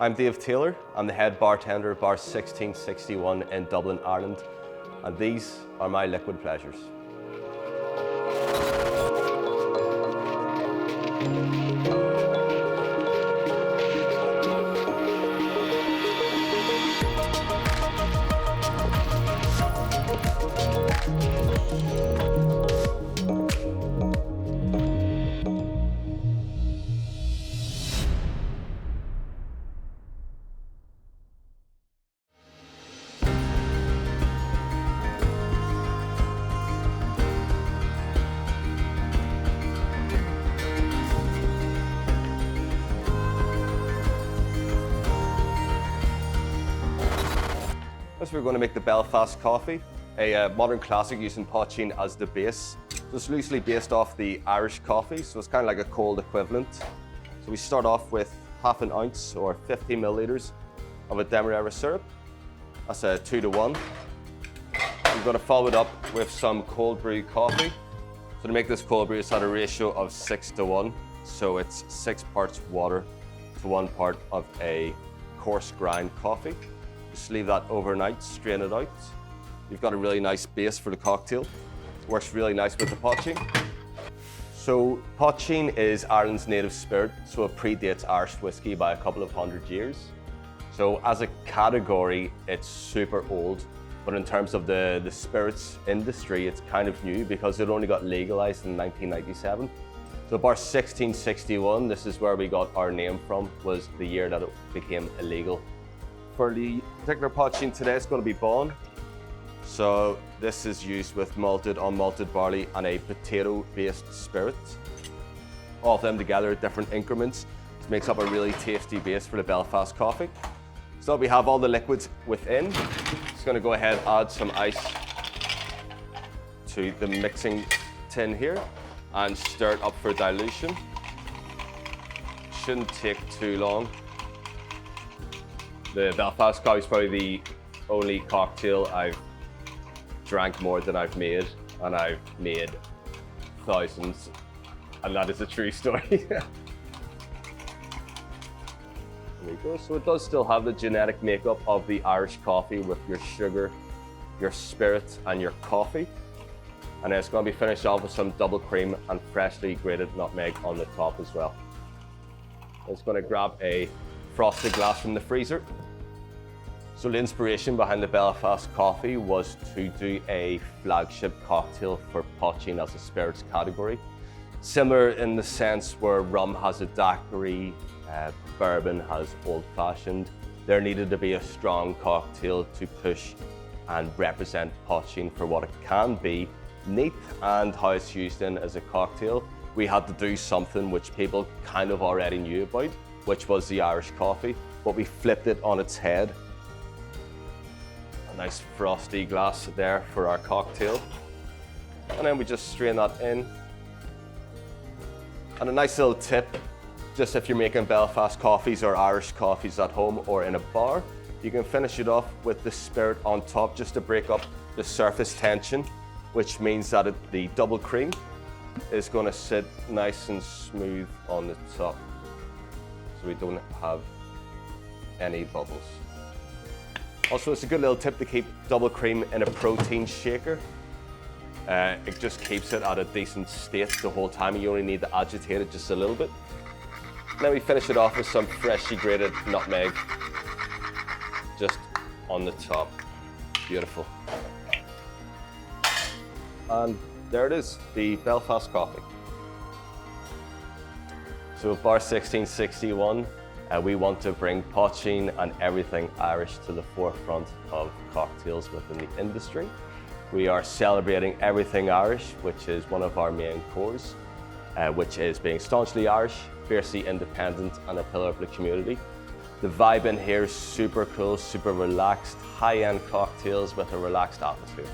I'm Dave Taylor. I'm the head bartender at Bar 1661 in Dublin, Ireland, and these are my liquid pleasures. First, we're going to make the Belfast Coffee, a modern classic using Poitín as the base. So it's loosely based off the Irish coffee, so it's kind of like a cold equivalent. So we start off with half an ounce or 50 milliliters of a demerara syrup. That's a 2-to-1. We're going to follow it up with some cold brew coffee. So to make this cold brew, it's at a ratio of 6-to-1. So it's 6 parts water to 1 part of a coarse grind coffee. Just leave that overnight, strain it out. You've got a really nice base for the cocktail. It works really nice with the Poitín. So Poitín is Ireland's native spirit, so it predates Irish whiskey by a couple of 100 years. So as a category, it's super old, but in terms of the spirits industry, it's kind of new because it only got legalized in 1997. So Bar 1661, this is where we got our name from, was the year that it became illegal. For the particular Poitín today, it's going to be Bond. So this is used with malted, unmalted barley and a potato-based spirit. All of them together at different increments. This makes up a really tasty base for the Belfast coffee. So we have all the liquids within. Just going to go ahead and add some ice to the mixing tin here and stir it up for dilution. Shouldn't take too long. The Belfast Coffee is probably the only cocktail I've drank more than I've made, and I've made thousands, and that is a true story. There we go. So it does still have the genetic makeup of the Irish coffee with your sugar, your spirit, and your coffee. And then it's going to be finished off with some double cream and freshly grated nutmeg on the top as well. I'm just going to grab a frosted glass from the freezer. So the inspiration behind the Belfast Coffee was to do a flagship cocktail for Poitín as a spirits category. Similar in the sense where rum has a daiquiri, bourbon has old fashioned. There needed to be a strong cocktail to push and represent Poitín for what it can be, neat, and how it's used in as a cocktail. We had to do something which people kind of already knew about, which was the Irish coffee, but we flipped it on its head. A nice frosty glass there for our cocktail. And then we just strain that in. And a nice little tip, just if you're making Belfast coffees or Irish coffees at home or in a bar, you can finish it off with the spirit on top just to break up the surface tension, which means that the double cream is going to sit nice and smooth on the top, so we don't have any bubbles. Also, it's a good little tip to keep double cream in a protein shaker. It just keeps it at a decent state the whole time. You only need to agitate it just a little bit. And then we finish it off with some freshly grated nutmeg just on the top. Beautiful. And there it is, the Belfast Coffee. So at Bar 1661, we want to bring Poitín and everything Irish to the forefront of cocktails within the industry. We are celebrating everything Irish, which is one of our main cores, which is being staunchly Irish, fiercely independent, and a pillar of the community. The vibe in here is super cool, super relaxed, high-end cocktails with a relaxed atmosphere.